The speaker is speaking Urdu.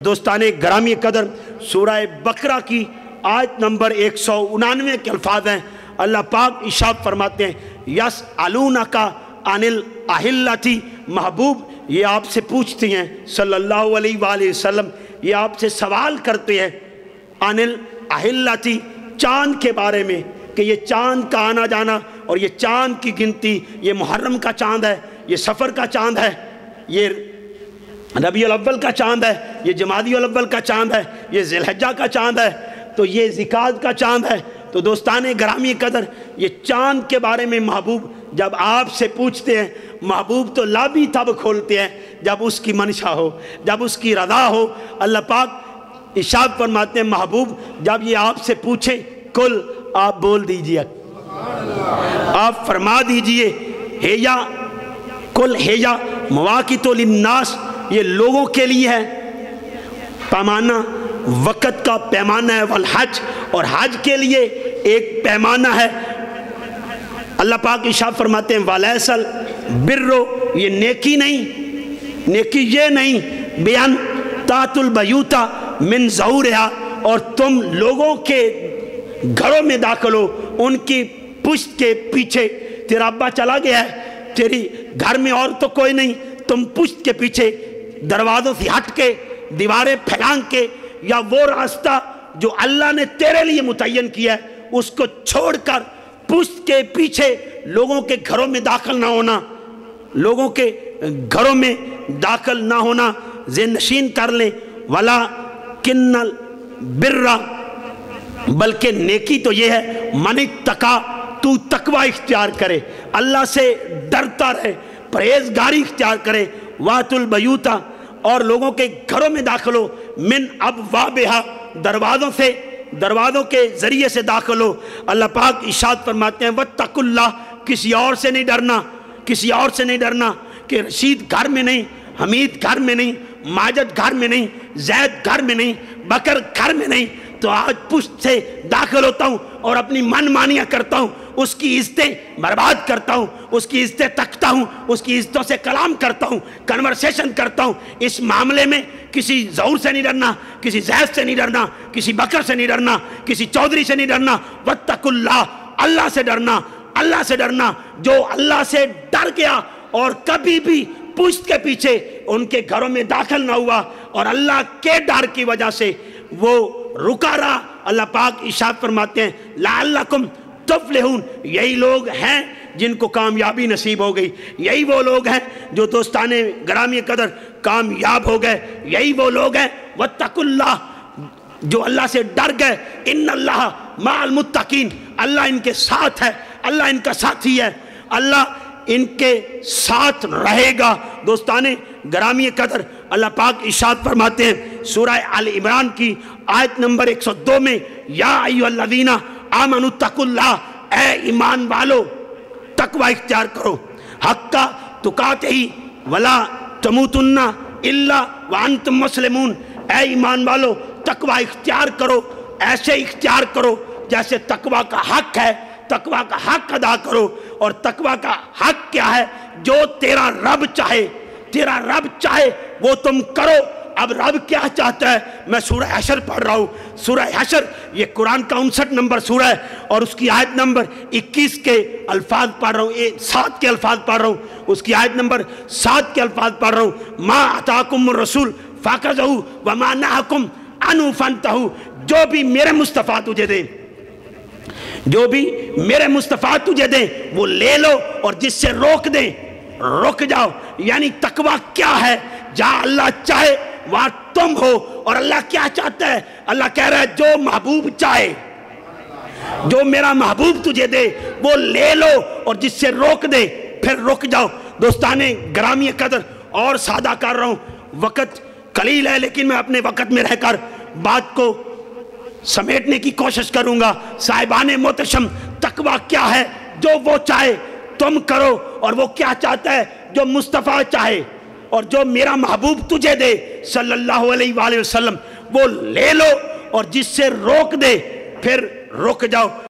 دوستان گرامی قدر سورہ بقرہ کی آیت نمبر 199 کے الفاظ ہیں۔ اللہ پاک ارشاد فرماتے ہیں یسألونک عن الأہلۃ، محبوب یہ آپ سے پوچھتے ہیں صلی اللہ علیہ وآلہ وسلم، یہ آپ سے سوال کرتے ہیں عن الأہلۃ، چاند کے بارے میں کہ یہ چاند کا آنا جانا اور یہ چاند کی گنتی، یہ محرم کا چاند ہے، یہ سفر کا چاند ہے، یہ ربیع الاول کا چاند ہے، یہ جمادی الاول کا چاند ہے، یہ ذی الحجہ کا چاند ہے، تو یہ ذیقعدہ کا چاند ہے۔ تو دوستان گرامی قدر یہ چاند کے بارے میں محبوب جب آپ سے پوچھتے ہیں، محبوب تو لابی تب کھولتے ہیں جب اس کی منشا ہو، جب اس کی رضا ہو۔ اللہ پاک ارشاد فرماتے ہیں محبوب جب یہ آپ سے پوچھیں کل، آپ بول دیجئے، آپ فرما دیجئے ہیا کل ہیا مواقیت للناس، یہ لوگوں کے لیے ہے، پیمانہ وقت کا پیمانہ ہے، والحج، اور حج کے لیے ایک پیمانہ ہے۔ اللہ پاک ارشاد فرماتے ہیں وَلَيْسَ الْبِرُّ، یہ نیکی نہیں، نیکی یہ نہیں بیان تَأْتُوا الْبَیُوتَ مِنْ ظُہُورِہَا، اور تم لوگوں کے گھروں میں داخل ہو ان کی پشت کے پیچھے۔ تیرا ابا چلا گیا ہے، تیری گھر میں اور تو کوئی نہیں، تم پشت کے پیچھے دروازوں سے ہٹ کے، دیواریں پھیلان کے، یا وہ راستہ جو اللہ نے تیرے لیے متعین کیا ہے اس کو چھوڑ کر پشت کے پیچھے لوگوں کے گھروں میں داخل نہ ہونا، لوگوں کے گھروں میں داخل نہ ہونا، ذہن نشین کر لیں۔ وَلَٰكِنَّ الْبِرَّ، بلکہ نیکی تو یہ ہے من اتقیٰ، تو تقوی اختیار کرے، اللہ سے ڈرتا رہے، پرہیزگاری اختیار کرے۔ وَأْتُوا الْبَیُوتَ، اور لوگوں کے گھروں میں داخل ہو، من ابوابہا، دروازوں سے، دروازوں کے ذریعے سے داخل ہو۔ اللہ پاک ارشاد فرماتے ہیں وَاتَّقُوا اللَّهَ، کسی اور سے نہیں ڈرنا، کسی اور سے نہیں ڈرنا کہ رشید گھر میں نہیں، حمید گھر میں نہیں، ماجد گھر میں نہیں، زید گھر میں نہیں، بکر گھر میں نہیں، تو آج پشت سے داخل ہوتا ہوں اور اپنی من مانیاں کرتا ہوں، اس کی عزتیں برباد کرتا ہوں، اس کی عزتیں تکتا ہوں، اس کی عزتوں سے کلام کرتا ہوں، کنورسیشن کرتا ہوں۔ اس معاملے میں کسی ظہور سے نہیں ڈرنا، کسی زید سے نہیں ڈرنا، کسی بکر سے نہیں ڈرنا، کسی چودھری سے نہیں ڈرنا۔ وَاتَّقُوا اللَّهَ، اللہ سے ڈرنا، اللہ سے ڈرنا۔ جو اللہ سے ڈر گیا اور کبھی بھی پشت کے پیچھے ان کے گھروں میں داخل نہ ہوا اور اللہ کے ڈر کی وجہ سے وہ رکا رہا، اللہ پاک ارشاد فرماتے ہیں لعلکم تفلحون، یہی لوگ ہیں جن کو کامیابی نصیب ہو گئی، یہی وہ لوگ ہیں جو دوستان گرامی قدر کامیاب ہو گئے، یہی وہ لوگ ہیں واتقوا اللہ، جو اللہ سے ڈر گئے۔ ان اللہ مع المتقین، اللہ ان کے ساتھ ہے، اللہ ان کا ساتھی ہے، اللہ ان کے ساتھ رہے گا۔ دوستان گرامی قدر اللہ پاک ارشاد فرماتے ہیں سورہ آل عمران کی آیت نمبر 102 میں یا ایھا الذین آمنوا اتقوا اللہ، اے ایمان والو تقوی اختیار کرو، حق تقاتہ ولا تموتن الا وانتم مسلمون، اے ایمان والو تقوی اختیار کرو، ایسے اختیار کرو جیسے تقوی کا حق ہے، تقوی کا حق ادا کرو۔ اور تقوی کا حق کیا ہے؟ جو تیرا رب چاہے، تیرا رب چاہے وہ تم کرو۔ اب رب کیا چاہتا ہے؟ میں سورہ حشر پڑھ رہا ہوں، سورہ حشر یہ قرآن کا 59 نمبر سورہ ہے، اور اس کی آیت نمبر 21 کے الفاظ پڑھ رہا ہوں، 7 کے الفاظ پڑھ رہا ہوں، اس کی آیت نمبر 7 کے الفاظ پڑھ رہا ہوں۔ ما آتاکم الرسول فخذوہ وما نہاکم عنہ فانتہوا، جو بھی میرے مصطفیٰ تجھے دیں، جو بھی میرے مصطفیٰ تجھے دیں وہ لے لو، اور جس سے روک دیں رک جاؤ۔ یعنی تقوی کیا ہے؟ جہاں اللہ چاہے وہاں تم ہو، اور اللہ کیا چاہتا ہے؟ اللہ کہہ رہا ہے جو محبوب چاہے، جو میرا محبوب تجھے دے وہ لے لو، اور جس سے روک دے پھر رک جاؤ۔ دوستان گرامی قدر اور سادہ کر رہا ہوں، وقت قلیل ہے لیکن میں اپنے وقت میں رہ کر بات کو سمیٹنے کی کوشش کروں گا۔ صاحبان محتشم، تقوی کیا ہے؟ جو وہ چاہے تم کرو، اور وہ کیا چاہتا ہے؟ جو مصطفیٰ چاہے اور جو میرا محبوب تجھے دے صلی اللہ علیہ وآلہ وسلم وہ لے لو، اور جس سے روک دے پھر رک جاؤ۔